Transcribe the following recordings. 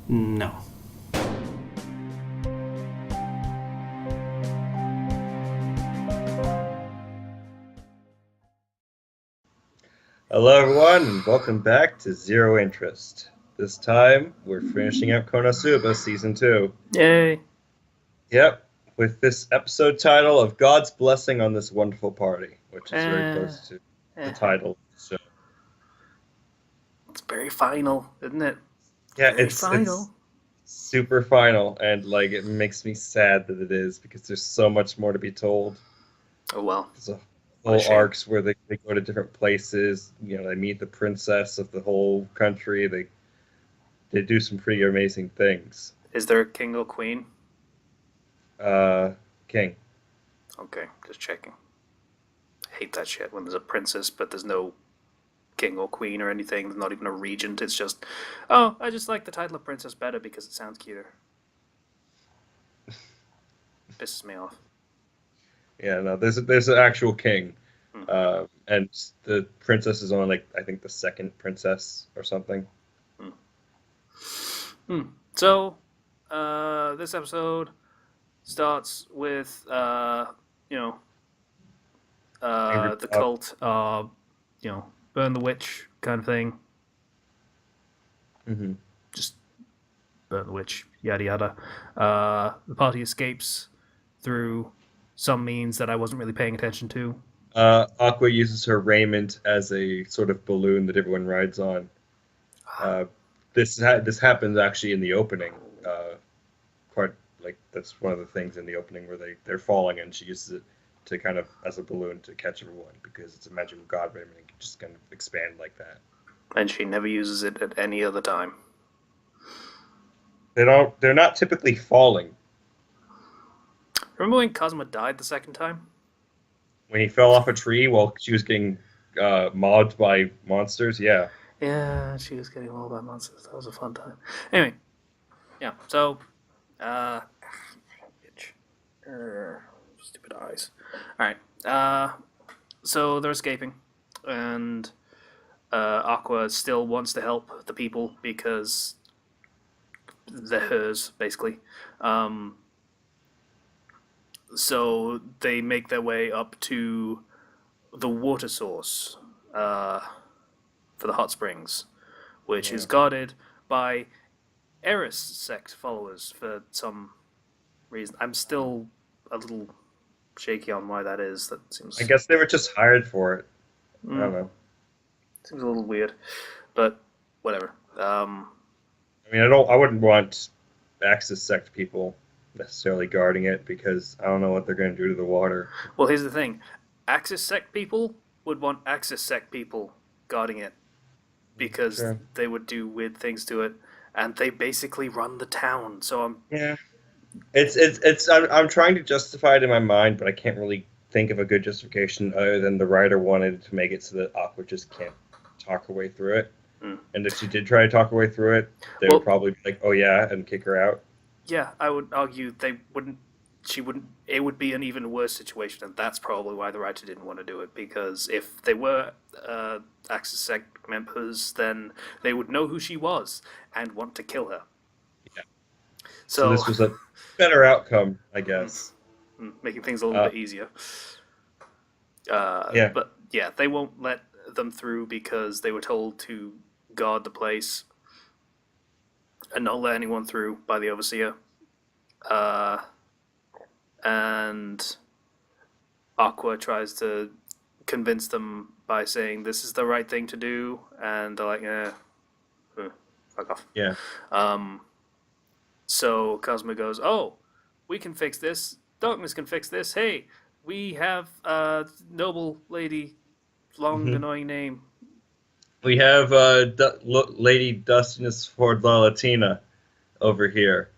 No. Hello, everyone, and welcome back to Zero Interest. This time, we're finishing up Konosuba Season 2. Yay. Yep, with this episode title of God's Blessing on This Wonderful Party, which is very Eh, close to the eh. title. So, It's very final, isn't it? yeah, Very it's final. super final, and like it makes me sad that it is because there's so much more to be told. Oh well. There's a What a whole shame. arcs where they go to different places. They meet the princess of the whole country. They do some pretty amazing things. Is there a king or queen? Uh, King. Okay, just checking. I hate that shit when there's a princess but there's no king or queen or anything. There's not even a regent. It's just, oh, I just like the title of princess better because it sounds cuter. Pisses me off. Yeah, no, there's an actual king, Hmm. and the princess is only like I think the second princess or something. Hmm. Hmm. So, this episode starts with, you know, Angry the Bob. cult, burn the witch kind of thing. Hmm. Just burn the witch, yada yada. The party escapes through some means that I wasn't really paying attention to. Aqua uses her raiment as a sort of balloon that everyone rides on. Uh, this happens actually in the opening. Part like that's one of the things in the opening where they're falling and she uses it to kind of as a balloon to catch everyone because it's a magical god raiment and can just kind of expand like that. And she never uses it at any other time. They're not typically falling. Remember when Cosmo died the second time? When he fell off a tree while she was getting mobbed by monsters. Yeah, Yeah, she was getting all about monsters. That was a fun time. Anyway, yeah. So, uh, bitch, stupid eyes. All right. So they're escaping, and Aqua still wants to help the people because they're hers, basically. Um, so they make their way up to the water source uh, for the hot springs, which is yeah. guarded by Eris sect followers for some reason. I'm still a little shaky on why that is. That I seems guess they were just hired for it. I mm, don't know. seems a little weird, but whatever. I mean, I wouldn't want Axis sect people necessarily guarding it because I don't know what they're going to do to the water. Well, here's the thing: Axis sect people would want Axis sect people guarding it because Sure. they would do weird things to it, and they basically run the town. So I'm Yeah. It's I'm trying to justify it in my mind, but I can't really think of a good justification other than the writer wanted to make it so that Aqua just can't talk her way through it. mm. And if she did try to talk her way through it, they would Well, probably be like, "Oh yeah," and kick her out. yeah, I would argue they wouldn't. She wouldn't. It would be an even worse situation, and that's probably why the writer didn't want to do it. Because if they were Axis sect members, then they would know who she was and want to kill her. Yeah. So So, this was a better outcome, I guess. making things a little Uh, bit easier. yeah, But yeah, they won't let them through because they were told to guard the place and not let anyone through by the overseer. Uh, and Aqua tries to convince them by saying this is the right thing to do, and they're like, fuck off. yeah. Um, so Cosmo goes, oh, we can fix this. Darkness can fix this. Hey, we have a noble lady, long Hmm. annoying name. We have Lady Dustiness Ford La Latina over here,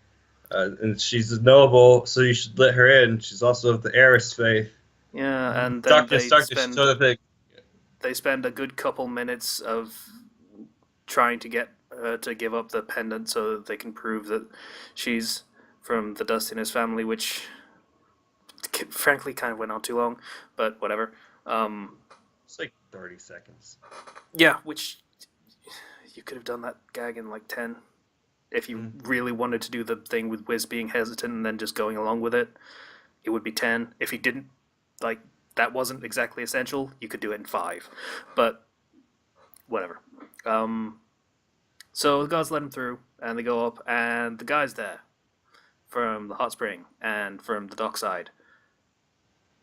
and she's a noble, so you should let her in. She's also of the Eris faith. Yeah, and then Darkness, darkness, show the thing. they spend a good couple minutes of trying to get her to give up the pendant so that they can prove that she's from the Dustiness family, which frankly kind of went on too long, but whatever. Um, It's like 30 seconds. yeah, which you could have done that gag in like 10. If you really wanted to do the thing with Wiz being hesitant and then just going along with it, it would be 10. If he didn't, like, that wasn't exactly essential, you could do it in 5. But, whatever. So the guards let him through, and they go up, and the guy's there from the hot spring and from the dockside.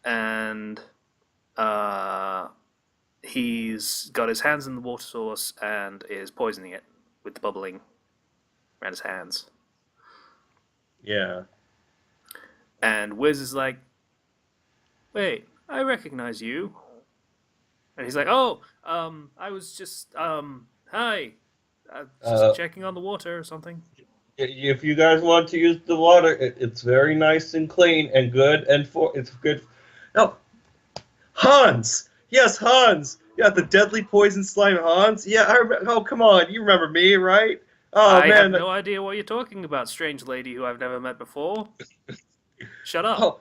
And he's got his hands in the water source and is poisoning it with the bubbling around his hands. Yeah. And Wiz is like, wait, I recognize you. And he's like, oh, I was just, hi. Just checking on the water or something. If you guys want to use the water, it's very nice and clean and good, and it's good. No, Hans. Yes, Hans. Yeah, the deadly poison slime Hans. Yeah, oh, come on, you remember me, right? Oh I man, have no idea what you're talking about, strange lady who I've never met before. Shut up. Oh.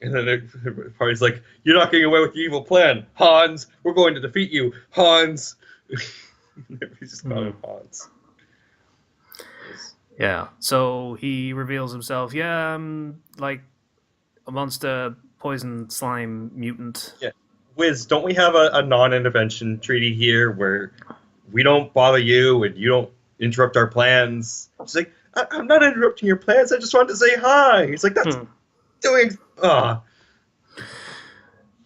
And then the party's like, you're not getting away with your evil plan, Hans. We're going to defeat you, Hans. He's just called him Hans. Yeah, so he reveals himself. Yeah, I'm like a monster, poison, slime, mutant. Yeah. Wiz, don't we have a non-intervention treaty here where we don't bother you and you don't interrupt our plans? She's like, I'm not interrupting your plans. I just wanted to say hi. He's like, that's doing...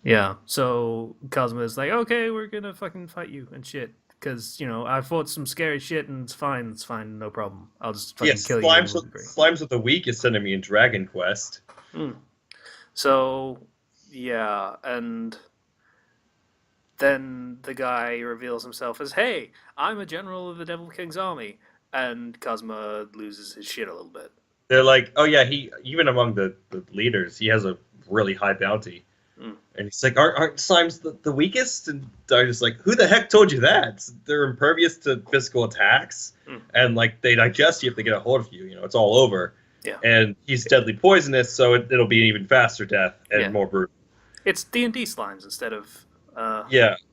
Yeah, so Cosmo's like, okay, we're gonna fucking fight you and shit. Because, I fought some scary shit and it's fine, no problem. I'll just fucking kill you. Slimes are the weakest enemy in Dragon Quest. So, yeah, and then the guy reveals himself as, hey, I'm a general of the Devil King's army. And Cosmo loses his shit a little bit. They're like, oh yeah, even among the leaders, he has a really high bounty. And he's like, aren't slimes the weakest? And I'm just like, who the heck told you that? They're impervious to physical attacks, and like they digest you if they get a hold of you. It's all over. Yeah. And he's deadly poisonous, so it'll be an even faster death and more brutal. It's D&D slimes instead of JRPG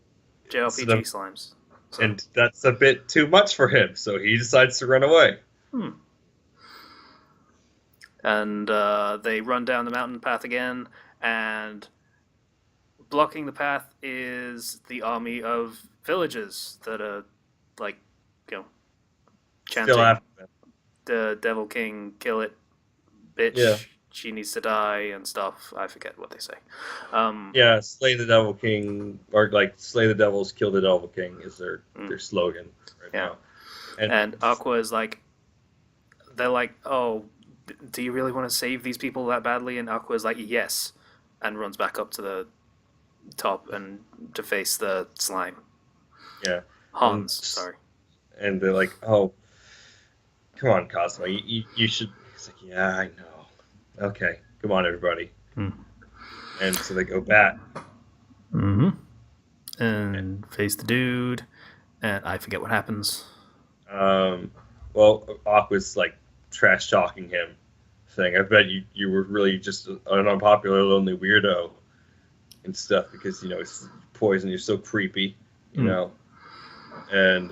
slimes. So. And that's a bit too much for him, so he decides to run away. And they run down the mountain path again, and blocking the path is the army of villagers that are, like, chanting, Still after them. The Devil King, kill it, bitch, she needs to die, and stuff. I forget what they say. Yeah, slay the Devil King, or, like, slay the devils, kill the Devil King is their slogan right now. And Aqua is like, they're like, oh, do you really want to save these people that badly? And Aqua is like, yes, and runs back up to the top and to face the slime. Yeah. Hans, sorry. And they're like, oh, come on, Cosmo, you should... He's like, yeah, I know. Okay, come on, everybody. And so they go back. And face the dude, and I forget what happens. Well, Aqua's, like, trash-talking him, saying, I bet you were really just an unpopular, lonely weirdo and stuff because, it's poison, you're so creepy, you know. And,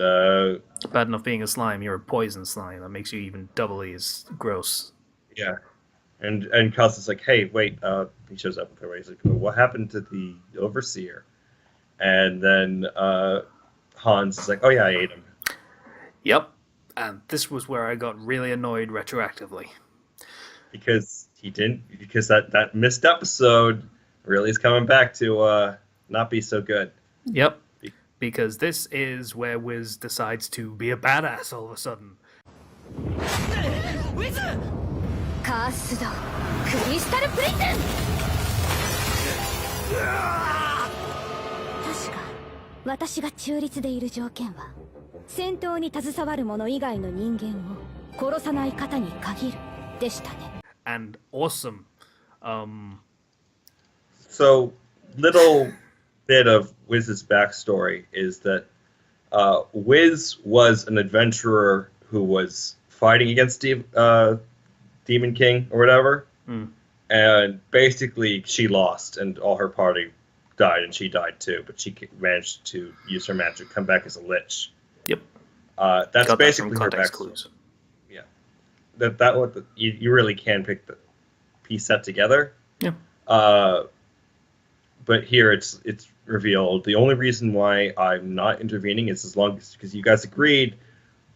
bad enough being a slime, you're a poison slime. That makes you even doubly as gross. Yeah. And Cosmo's like, hey, wait, he shows up with her. He's like, what happened to the Overseer? And then Hans is like, oh yeah, I ate him. Yep. And this was where I got really annoyed retroactively. Because that missed episode really is coming back to not be so good. Yep. Because this is where Wiz decides to be a badass all of a sudden. Wiz! Kaasudo, Crystal Prison! 確か、私が中立でいる条件は、戦闘に携わる者以外の人間を殺さない方に限るでしたね。And awesome. So, little bit of Wiz's backstory is that Wiz was an adventurer who was fighting against Demon King or whatever, and basically she lost and all her party died and she died too, but she managed to use her magic, come back as a lich. Yep. That's Got that from basically her context backstory. clues. Yeah, that what you really can pick the piece set together. Yeah. But here it's revealed. The only reason why I'm not intervening is as long as because you guys agreed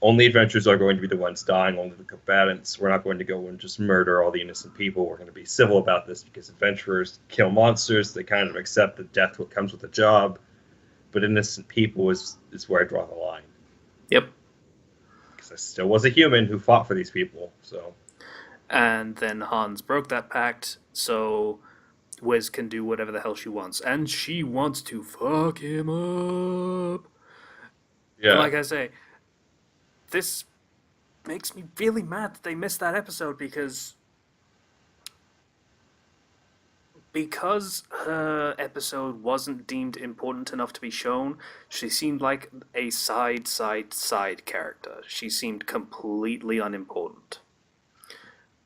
only adventurers are going to be the ones dying, only the combatants. We're not going to go and just murder all the innocent people. We're going to be civil about this because adventurers kill monsters. They kind of accept that death comes with the job. But innocent people is where I draw the line. Yep. Because I still was a human who fought for these people. So. And then Hans broke that pact, so Wiz can do whatever the hell she wants. And she wants to fuck him up. Yeah. And like I say, this makes me really mad that they missed that episode because her episode wasn't deemed important enough to be shown, she seemed like a side character. She seemed completely unimportant.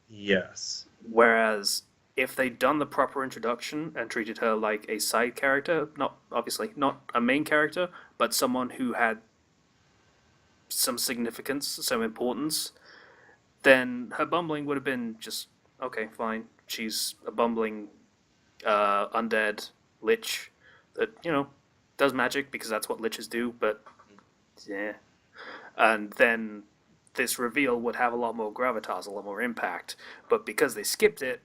Yes. Whereas if they'd done the proper introduction and treated her like a side character, not a main character, but someone who had some significance, some importance, then her bumbling would have been just, okay, fine. She's a bumbling undead lich that, does magic because that's what liches do, but yeah. And then this reveal would have a lot more gravitas, a lot more impact. But because they skipped it...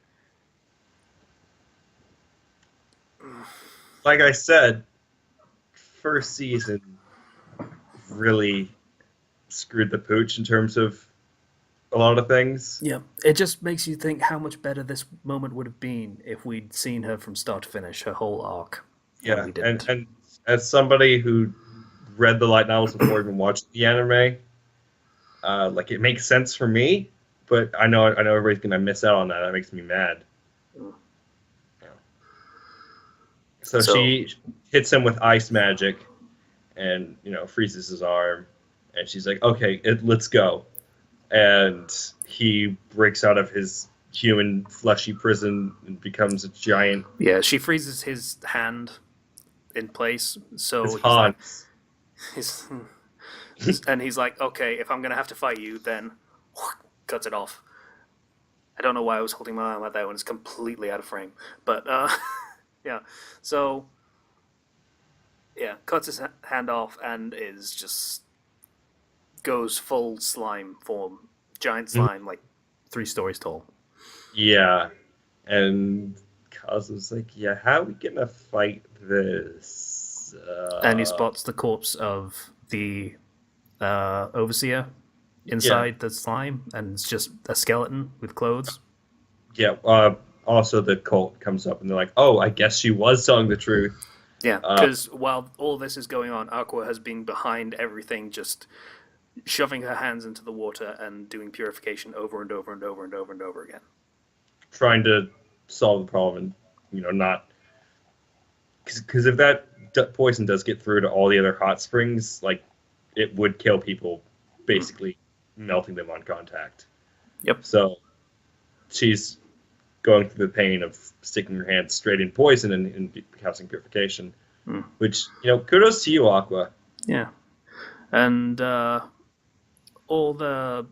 Like I said, first season really screwed the pooch in terms of a lot of things. Yeah, it just makes you think how much better this moment would have been if we'd seen her from start to finish, her whole arc. Yeah, and as somebody who read the light novels before even watching the anime, like it makes sense for me, but I know everybody's gonna miss out on that. That makes me mad. Yeah. So she hits him with ice magic, and freezes his arm, and she's like, "Okay, let's go." And he breaks out of his human fleshy prison and becomes a giant. Yeah, she freezes his hand in place, so he's like, okay, if I'm gonna have to fight you, then cuts it off. I don't know why I was holding my arm like that when it's completely out of frame, but yeah. So yeah, cuts his hand off and is just goes full slime form, giant slime, like 3 stories tall. Yeah, and Kazu's like, yeah, how are we gonna fight this? And he spots the corpse of the overseer inside the slime, and it's just a skeleton with clothes. Yeah, also the cult comes up and they're like, oh, I guess she was telling the truth. Yeah, because while all this is going on, Aqua has been behind everything, just shoving her hands into the water and doing purification over and over and over and over and over again. Trying to solve the problem and, not... Because if that poison does get through to all the other hot springs, like, it would kill people, basically melting them on contact. Yep. So she's going through the pain of sticking her hand straight in poison and causing purification. Which, kudos to you, Aqua. Yeah. And all the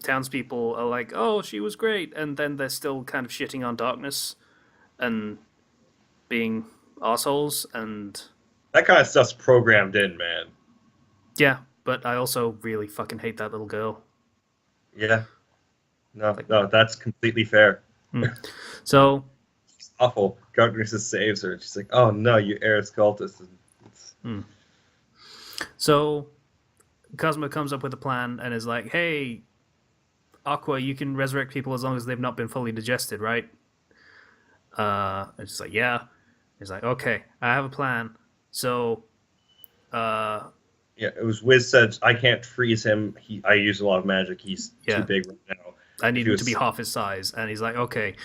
townspeople are like, oh, she was great. And then they're still kind of shitting on Darkness and being assholes. And that kind of stuff's programmed in, man. Yeah, but I also really fucking hate that little girl. Yeah. No, that's completely fair. So... It's awful. Darkness saves her. She's like, oh no, you Eris cultist. So Cosmo comes up with a plan and is like, hey, Aqua, you can resurrect people as long as they've not been fully digested, right? And she's like, yeah. He's like, okay, I have a plan. So, yeah, it was Wiz said, I can't freeze him. I use a lot of magic. He's too big right now. I need him to be half his size. And he's like, okay,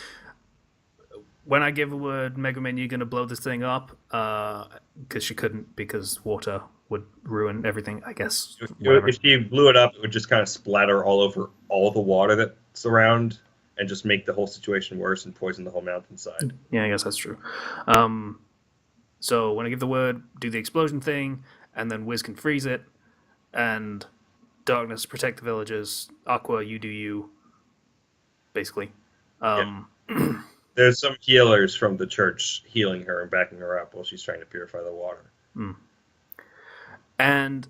when I give a word, Mega Man, you're going to blow this thing up? Because she couldn't, because water would ruin everything, I guess. If she blew it up, it would just kind of splatter all over all the water that's around and just make the whole situation worse and poison the whole mountainside. Yeah, I guess that's true. So when I give the word, do the explosion thing, and then Wiz can freeze it. and darkness, protect the villagers. Aqua, you do you, basically. There's some healers from the church healing her and backing her up while she's trying to purify the water. And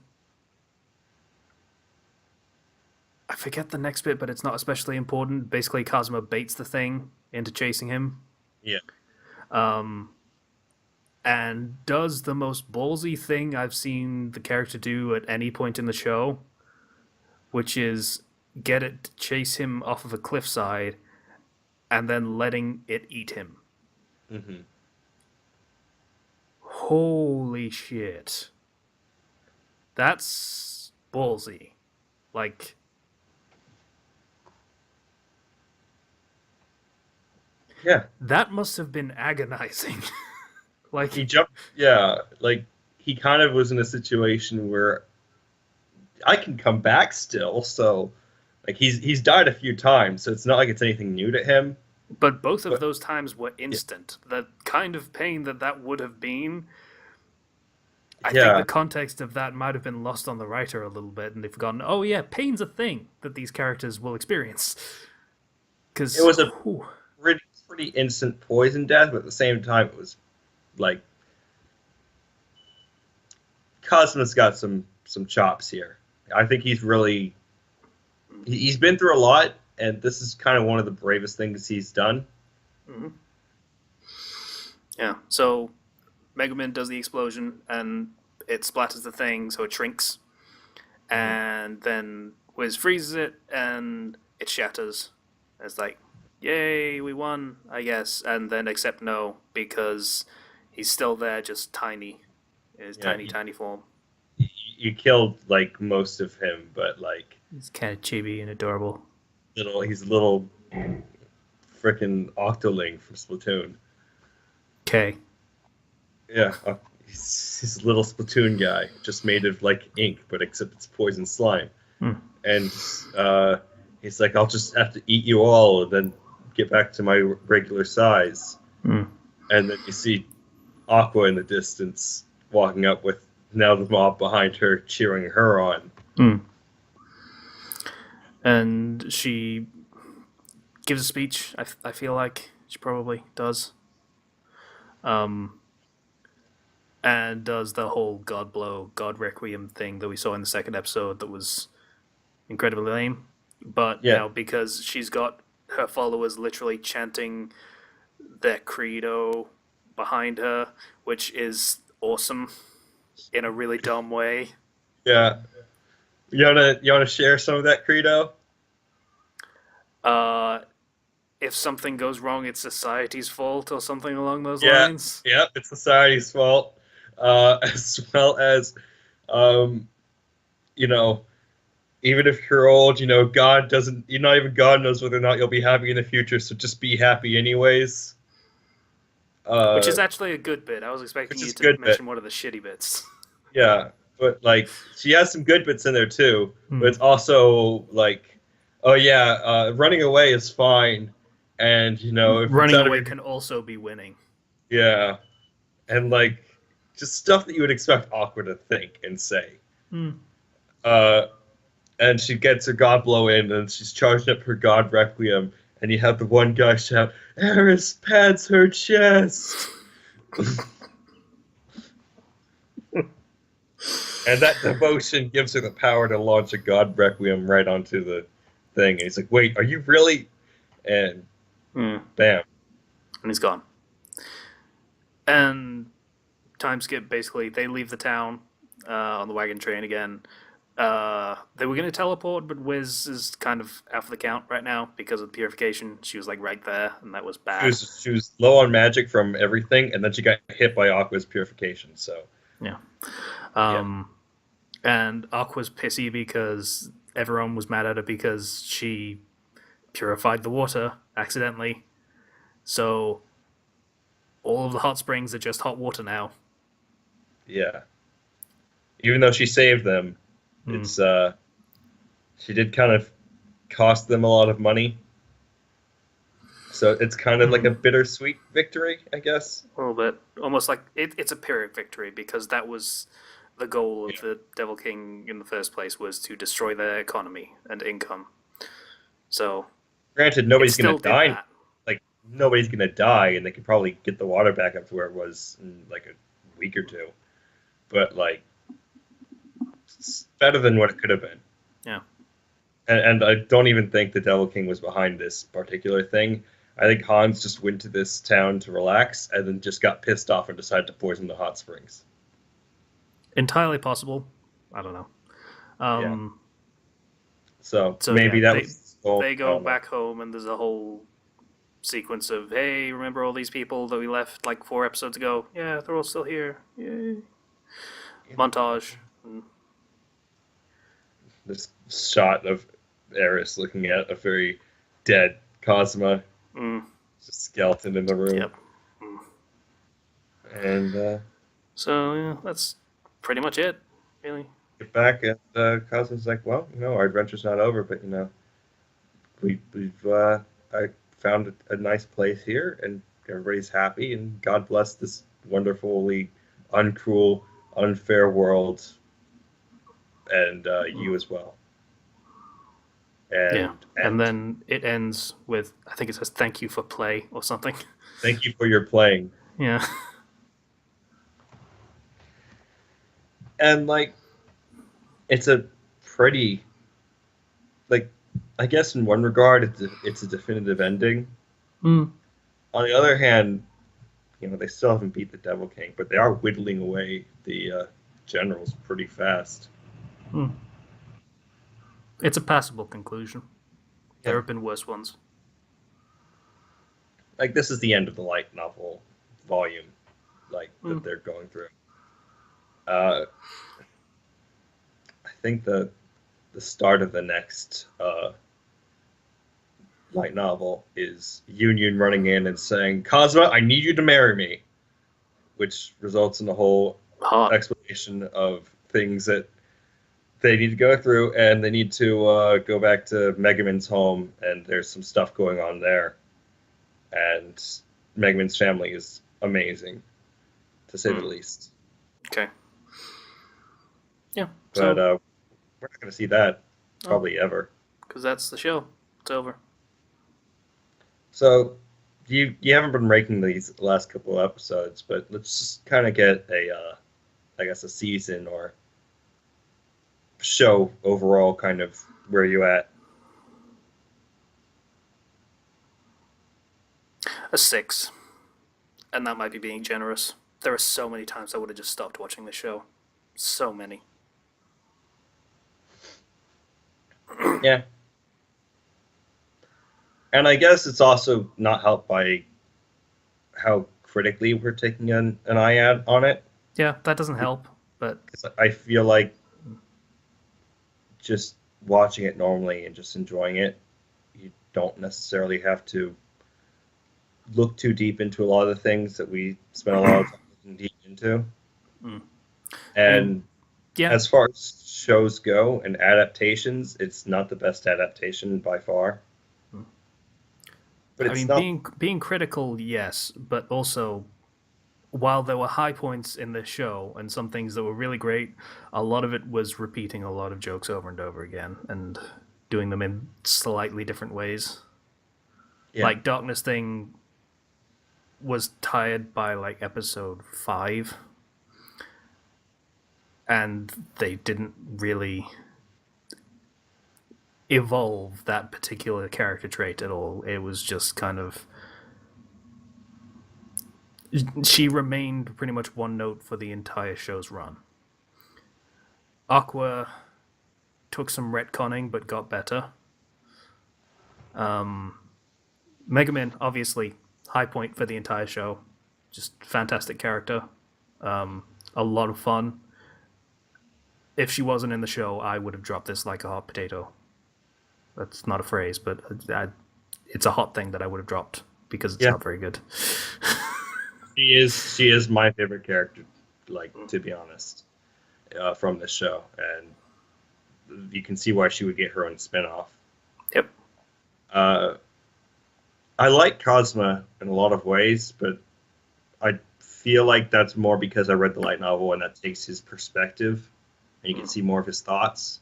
I forget the next bit, but it's not especially important. Basically, Kazuma baits the thing into chasing him. Yeah. And does the most ballsy thing I've seen the character do at any point in the show, which is get it to chase him off of a cliffside and then letting it eat him. Mm-hmm. Holy shit. That's ballsy. Like, yeah, that must have been agonizing. Like, he jumped. Yeah, like he kind of was in a situation where I can come back still. So, like he's died a few times, so it's not like it's anything new to him. but both of those times were instant. The kind of pain that would have been, I think the context of that might have been lost on the writer a little bit, and they've forgotten, oh yeah, pain's a thing that these characters will experience. Because it was a pretty instant poison death, but at the same time, it was like Cosmo's got some chops here. I think he's really he's been through a lot, and this is kind of one of the bravest things he's done. Mm-hmm. Yeah. So Megumin does the explosion, and it splatters the thing, so it shrinks, and then Wiz freezes it, and it shatters. It's like, yay, we won, I guess. And then except no, because he's still there, just tiny. In his tiny form. You killed, like, most of him, but, like... He's kind of chibi and adorable. He's a little frickin' Octoling from Splatoon. Okay. Yeah, he's a little Splatoon guy, just made of, like, ink, but except it's poison slime. And he's like, I'll just have to eat you all and then get back to my regular size. And then you see Aqua in the distance walking up with now the mob behind her cheering her on. And she gives a speech, I feel like she probably does. And does the whole God Blow, God Requiem thing that we saw in the second episode that was incredibly lame. But now, because she's got her followers literally chanting their credo behind her, which is awesome in a really dumb way. Yeah. You wanna share some of that credo? If something goes wrong, it's society's fault, or something along those lines. Yeah, it's society's fault. As well as, even if you're old, God doesn't. Not even God knows whether or not you'll be happy in the future. So just be happy anyways. Which is actually a good bit. I was expecting you to mention one of the shitty bits. Yeah, but like she has some good bits in there too. But it's also like, oh yeah, running away is fine, and if running away can also be winning. Yeah, and like just stuff that you would expect Aqua to think and say. And she gets her God Blow in, and she's charging up her God Requiem, and you have the one guy shout, "Eris pats her chest." And that devotion gives her the power to launch a God Requiem right onto the thing. And he's like, wait, are you really? And bam. And he's gone. And time skip, basically, they leave the town on the wagon train again. They were going to teleport, but Wiz is kind of out for the count right now because of the purification. She was like right there, and that was bad. She was low on magic from everything, and then she got hit by Aqua's purification, so... Yeah. And Aqua's pissy because everyone was mad at her because she purified the water accidentally. So all of the hot springs are just hot water now. Yeah. Even though she saved them, it's she did kind of cost them a lot of money. So it's kind of like a bittersweet victory, I guess. A little bit. Almost like it's a Pyrrhic victory because that was the goal of the Devil King in the first place was to destroy their economy and income. So, Granted, nobody's still going to die. that. Like, nobody's going to die, and they could probably get the water back up to where it was in, like, a week or two. But, like, it's better than what it could have been. Yeah. And I don't even think the Devil King was behind this particular thing. I think Hans just went to this town to relax and then just got pissed off and decided to poison the hot springs. Entirely possible. I don't know. So maybe that was... They go back home and there's a whole sequence of, hey, remember all these people that we left like 4 episodes ago? Yeah, they're all still here. Yay. Montage. This shot of Eris looking at a very dead Cosma. Just skeleton in the room. Yep. And so yeah, that's pretty much it, really. Get back and Cosma's like, well, our adventure's not over, but we've I found a nice place here, and everybody's happy, and God bless this wonderfully uncruel, unfair world, and you as well. And then it ends with, I think it says, thank you for play or something. Thank you for your playing. Yeah. And, like, it's a pretty, like, I guess in one regard, it's a definitive ending. On the other hand, they still haven't beat the Devil King, but they are whittling away the generals pretty fast. It's a passable conclusion. There have been worse ones. Like, this is the end of the light novel volume, like, that they're going through. I think the start of the next light novel is Union running in and saying, Cosma, I need you to marry me, which results in a whole explanation of things that they need to go through, and they need to go back to Megumin's home, and there's some stuff going on there. And Megumin's family is amazing, to say the least. Okay. Yeah. But we're not going to see that probably ever. Because that's the show. It's over. So you haven't been ranking these last couple of episodes, but let's just kind of get a season or show overall, kind of where you at. A 6. And that might be being generous. There are so many times I would have just stopped watching the show. So many. Yeah. And I guess it's also not helped by how critically we're taking an eye out on it. Yeah, that doesn't help, but... I feel like just watching it normally and just enjoying it, you don't necessarily have to look too deep into a lot of the things that we spend a lot of time looking deep into. And as far as shows go and adaptations, it's not the best adaptation by far. But being critical, yes, but also, while there were high points in the show and some things that were really great, a lot of it was repeating a lot of jokes over and over again and doing them in slightly different ways. Yeah. Like Darkness Thing was tired by like episode 5, and they didn't really evolve that particular character trait at all. It was just kind of... She remained pretty much one note for the entire show's run. Aqua took some retconning, but got better. Megumin, obviously, high point for the entire show. Just fantastic character. A lot of fun. If she wasn't in the show, I would have dropped this like a hot potato. That's not a phrase, but it's a hot thing that I would have dropped because it's not very good. She is my favorite character, like, to be honest, from this show, and you can see why she would get her own spinoff. Yep. I like Cosma in a lot of ways, but I feel like that's more because I read the light novel and that takes his perspective and you can see more of his thoughts.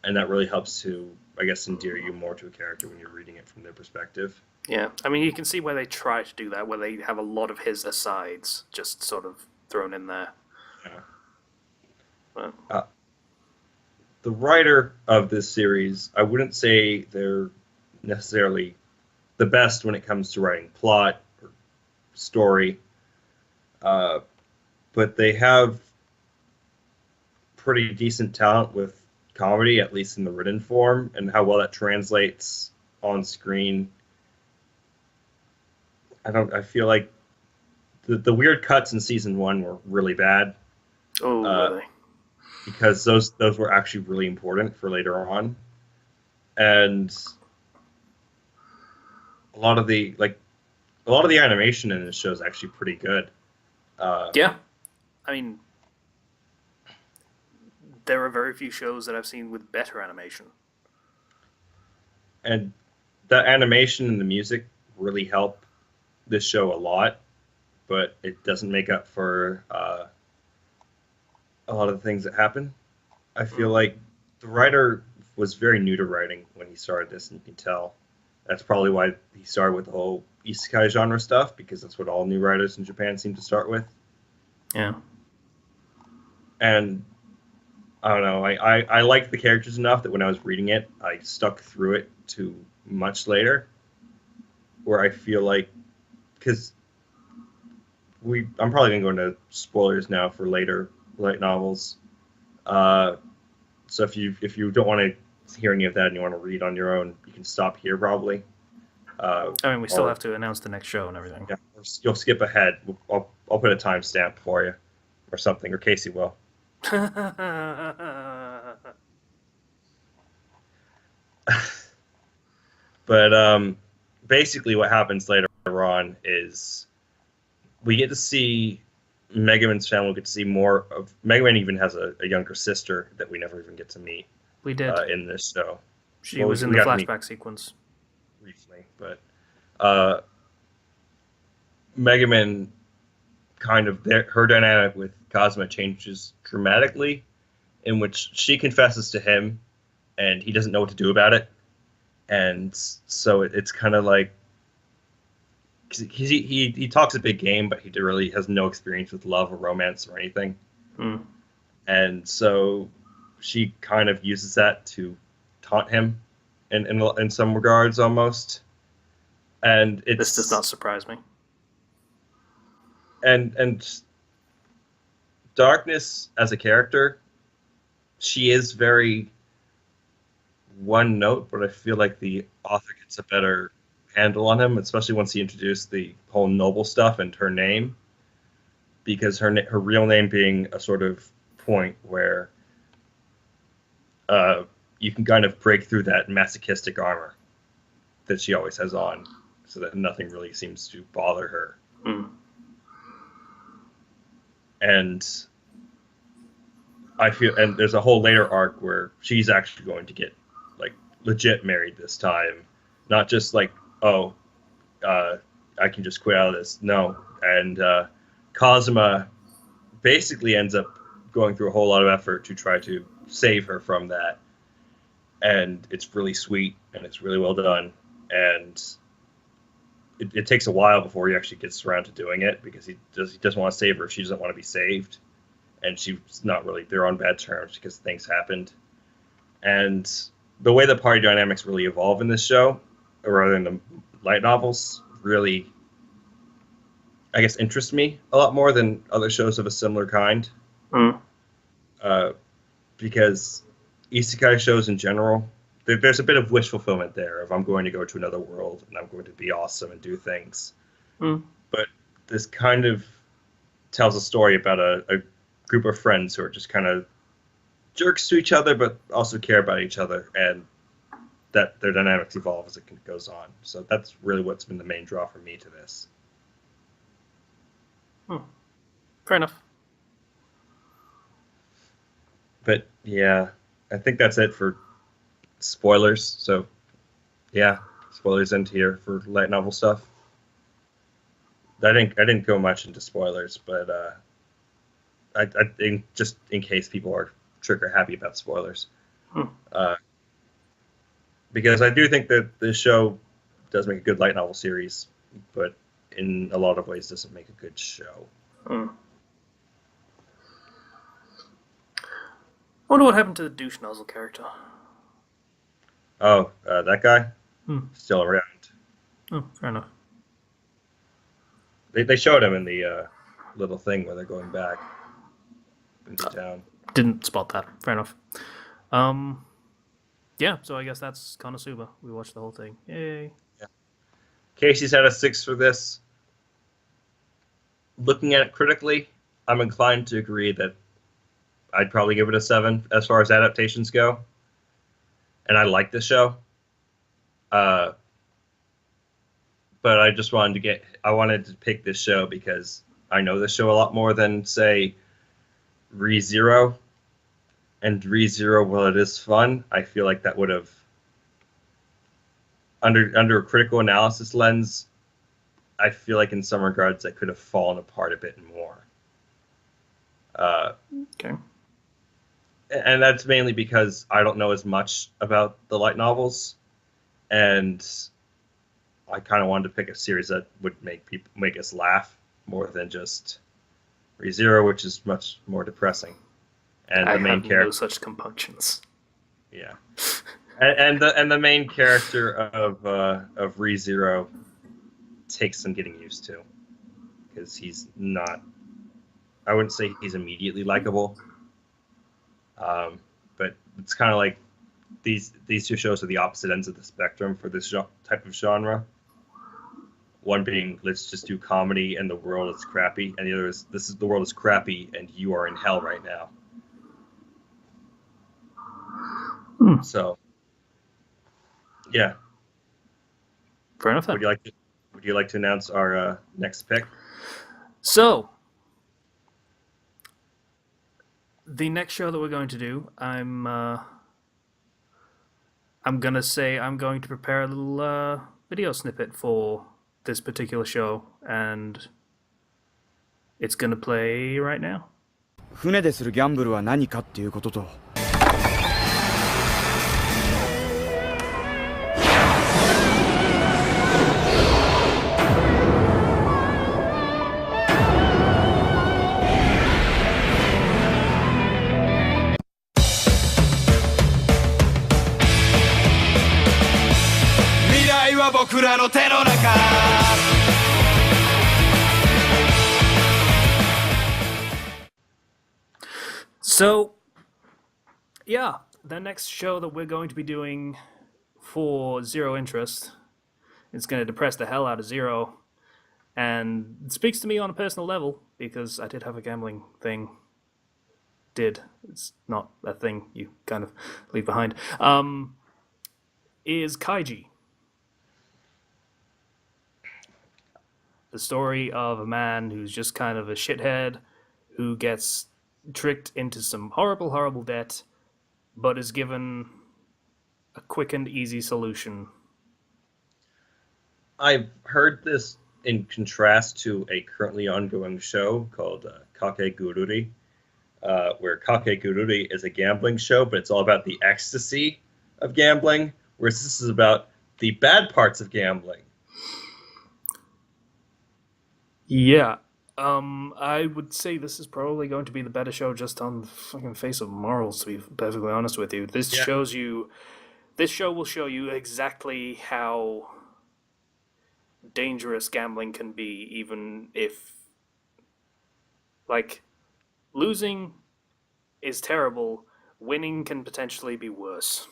And that really helps to, I guess, endear you more to a character when you're reading it from their perspective. Yeah, I mean, you can see where they try to do that, where they have a lot of his asides just sort of thrown in there. Yeah. But, The writer of this series, I wouldn't say they're necessarily the best when it comes to writing plot or story, but they have pretty decent talent with comedy, at least in the written form, and how well that translates on screen. I feel like the weird cuts in season 1 were really bad. oh, were they? Because those were actually really important for later on, and a lot of the animation in this show is actually pretty good. Yeah, I mean, there are very few shows that I've seen with better animation. And the animation and the music really help this show a lot, but it doesn't make up for a lot of the things that happen. I feel like the writer was very new to writing when he started this, and you can tell. That's probably why he started with the whole Isekai genre stuff, because that's what all new writers in Japan seem to start with. Yeah. And I don't know, I liked the characters enough that when I was reading it, I stuck through it to much later, where I feel like, because I'm probably going to go into spoilers now for later light novels. So if you don't want to hear any of that and you want to read on your own, you can stop here probably. I mean, we still have to announce the next show and everything. Yeah, you'll skip ahead. I'll put a timestamp for you, or something, or Casey will. But basically, what happens later on is we get to see Megumin's family. We get to see more of Megumin. Even has a younger sister that we never even get to meet. We did. In this show. She was in the flashback sequence briefly, but Megumin kind of her dynamic with Kazuma changes dramatically, in which she confesses to him, and he doesn't know what to do about it, and so it's kind of like he talks a big game, but he really has no experience with love or romance or anything, and so she kind of uses that to taunt him in some regards almost, and this does not surprise me. And Darkness as a character, she is very one note, but I feel like the author gets a better handle on him, especially once he introduced the whole noble stuff and her name, because her real name being a sort of point where you can kind of break through that masochistic armor that she always has on, so that nothing really seems to bother her. And I feel, and there's a whole later arc where she's actually going to get like legit married this time, not just like, oh, I can just quit out of this. No, and Kazuma basically ends up going through a whole lot of effort to try to save her from that, and it's really sweet and it's really well done, and it takes a while before he actually gets around to doing it, because he doesn't want to save her. She doesn't want to be saved, and she's not really, they're on bad terms because things happened. And the way the party dynamics really evolve in this show, rather than the light novels, really, I guess, interest me a lot more than other shows of a similar kind. Because isekai shows in general, there's a bit of wish fulfillment there of I'm going to go to another world and I'm going to be awesome and do things. But this kind of tells a story about a group of friends who are just kind of jerks to each other, but also care about each other, and that their dynamics evolve as it goes on. So that's really what's been the main draw for me to this. Fair enough. But yeah, I think that's it for spoilers. So yeah, spoilers end here for light novel stuff. I didn't go much into spoilers, but I think just in case people are trigger happy about spoilers, because I do think that this show does make a good light novel series, but in a lot of ways doesn't make a good show. I wonder what happened to the douche nozzle character. Oh, that guy? Still around. Oh, fair enough. They showed him in the little thing where they're going back into town. Didn't spot that. Fair enough. Yeah, so I guess that's Konosuba. We watched the whole thing. Yay. Yeah. Casey's had a 6 for this. Looking at it critically, I'm inclined to agree that I'd probably give it a 7 as far as adaptations go. And I like this show. But I just wanted to pick this show because I know this show a lot more than, say, Re:Zero. And Re:Zero, while it is fun, I feel like that would have, under a critical analysis lens, I feel like in some regards that could have fallen apart a bit more. Okay. And that's mainly because I don't know as much about the light novels, and I kind of wanted to pick a series that would make us laugh more than just Re:Zero, which is much more depressing. And I the main have character, no such compunctions. yeah, and the main character of Re:Zero takes some getting used to, because he's not. I wouldn't say he's immediately likable, but it's kind of like these two shows are the opposite ends of the spectrum for this type of genre. One being, let's just do comedy and the world is crappy, and the other is, the world is crappy and you are in hell right now. So, yeah. Fair enough. Then. Would you like to announce our next pick? So, the next show that we're going to do, I'm gonna say I'm going to prepare a little video snippet for this particular show, and it's gonna play right now. 船でするギャンブルは何かっていうことと。未来は僕らの手の中。So, yeah, the next show that we're going to be doing for Zero Interest is going to depress the hell out of Zero, and it speaks to me on a personal level because I did have a gambling thing. It's not a thing you kind of leave behind. Is Kaiji. The story of a man who's just kind of a shithead who gets tricked into some horrible, horrible debt, but is given a quick and easy solution. I've heard this in contrast to a currently ongoing show called Kakegururi, where Kakegururi is a gambling show, but it's all about the ecstasy of gambling, whereas this is about the bad parts of gambling. Yeah. I would say this is probably going to be the better show just on the fucking face of morals, to be perfectly honest with you. This show will show you exactly how dangerous gambling can be, even if, like, losing is terrible, winning can potentially be worse.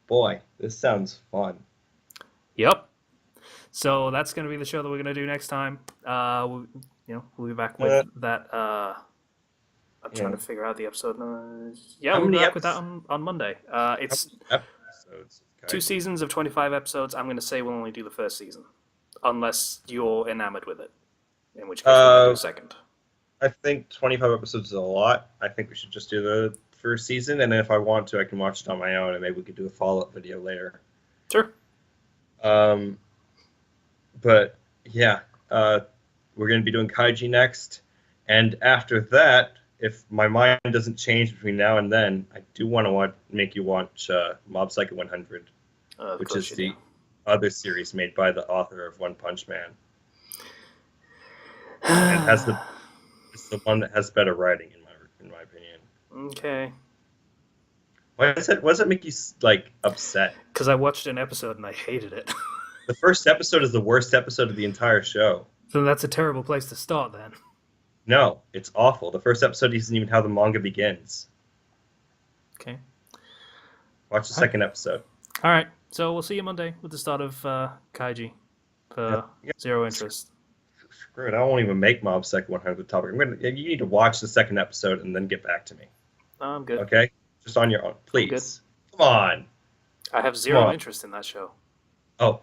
Boy, this sounds fun. Yep. So that's going to be the show that we're going to do next time. We'll be back with that. I'm trying to figure out the episode. We'll be back with that on Monday. It's episodes. 2 seasons of 25 episodes. I'm going to say we'll only do the first season, unless you're enamored with it, in which case we'll do the second. I think 25 episodes is a lot. I think we should just do the first season, and then if I want to, I can watch it on my own, and maybe we could do a follow-up video later. Sure. But yeah, we're going to be doing Kaiji next, and after that, if my mind doesn't change between now and then, I do want to make you watch Mob Psycho 100, which is the other series made by the author of One Punch Man. And it's the one that has better writing in my opinion. Okay. Why does it make you like upset? Because I watched an episode and I hated it. The first episode is the worst episode of the entire show. So that's a terrible place to start then. No, it's awful. The first episode isn't even how the manga begins. Okay. Watch the second episode. All right. So we'll see you Monday with the start of Kaiji for Zero Interest. Screw it. I won't even make Mob Psycho 100 the topic. You need to watch the second episode and then get back to me. No, I'm good. Okay? Just on your own. Please. Come on. I have zero interest in that show. Oh.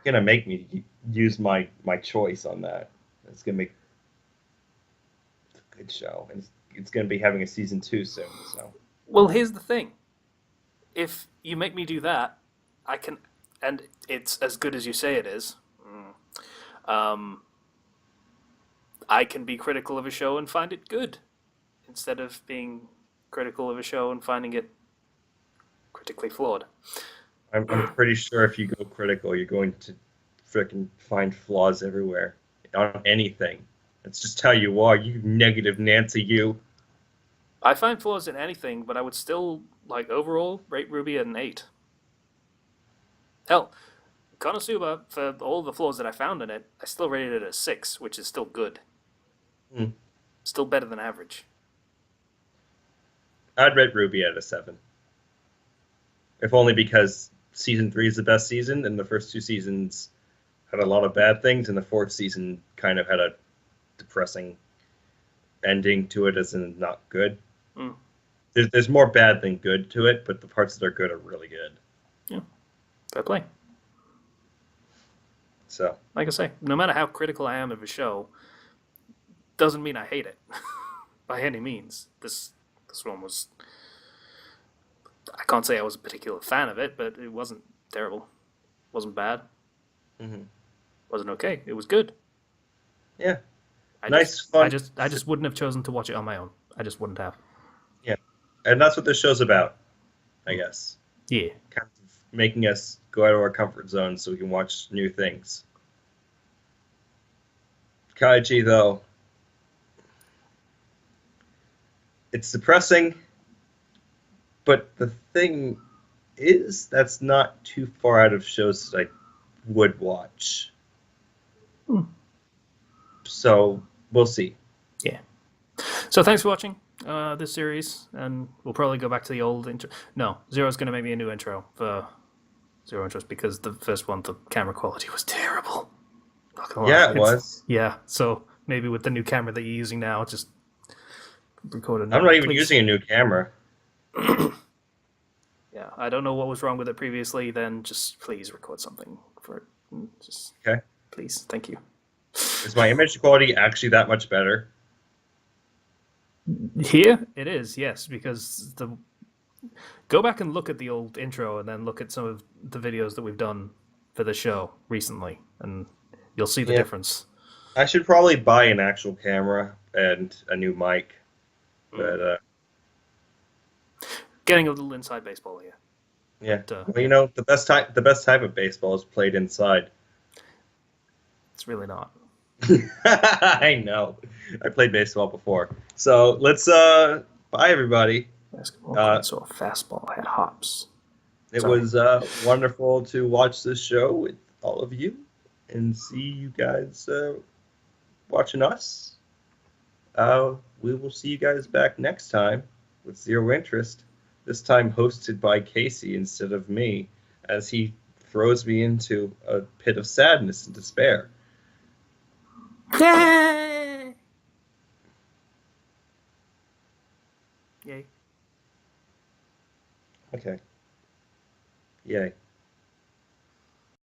Gonna make me use my choice on that. It's gonna make it's a good show, and it's gonna be having a season 2 soon. So. Well, here's the thing: if you make me do that, I can, and it's as good as you say it is. I can be critical of a show and find it good, instead of being critical of a show and finding it critically flawed. I'm pretty sure if you go critical, you're going to frickin' find flaws everywhere on anything. It's just how you are, you negative Nancy, you. I find flaws in anything, but I would still, like, overall, rate RWBY at an 8. Hell, Konosuba, for all the flaws that I found in it, I still rated it a 6, which is still good. Still better than average. I'd rate RWBY at a 7. If only because season 3 is the best season, and the first 2 seasons had a lot of bad things, and the 4th season kind of had a depressing ending to it, as in not good. There's more bad than good to it, but the parts that are good are really good. Yeah, fair play. So, like I say, no matter how critical I am of a show, doesn't mean I hate it by any means. This one was. I can't say I was a particular fan of it, but it wasn't terrible. Wasn't bad. Wasn't okay. It was good. Yeah. Fun. I just wouldn't have chosen to watch it on my own. I just wouldn't have. Yeah. And that's what this show's about, I guess. Yeah. Kind of making us go out of our comfort zone so we can watch new things. Kaiji, though, it's depressing, but the thing is, that's not too far out of shows that I would watch. So, we'll see. Yeah. So, thanks for watching this series, and we'll probably go back to the old intro. No, Zero's going to make me a new intro for Zero Interest, because the first one, the camera quality was terrible. Not gonna lie. Yeah, it was. Yeah, so maybe with the new camera that you're using now, just record it. I'm not even using a new camera. Yeah, I don't know what was wrong with it previously. Then just please record something for it. Just okay. Please, thank you. Is my image quality actually that much better? Here it is, yes, because go back and look at the old intro, and then look at some of the videos that we've done for the show recently, and you'll see the difference. I should probably buy an actual camera and a new mic, but getting a little inside baseball here. Yeah, but, well, you know, the best type of baseball is played inside. It's really not. I know. I played baseball before. So let's bye everybody. Basketball so a fastball had hops. It was wonderful to watch this show with all of you and see you guys watching us. We will see you guys back next time with Zero Interest. This time hosted by Casey instead of me, as he throws me into a pit of sadness and despair. Yay! Okay. Yay.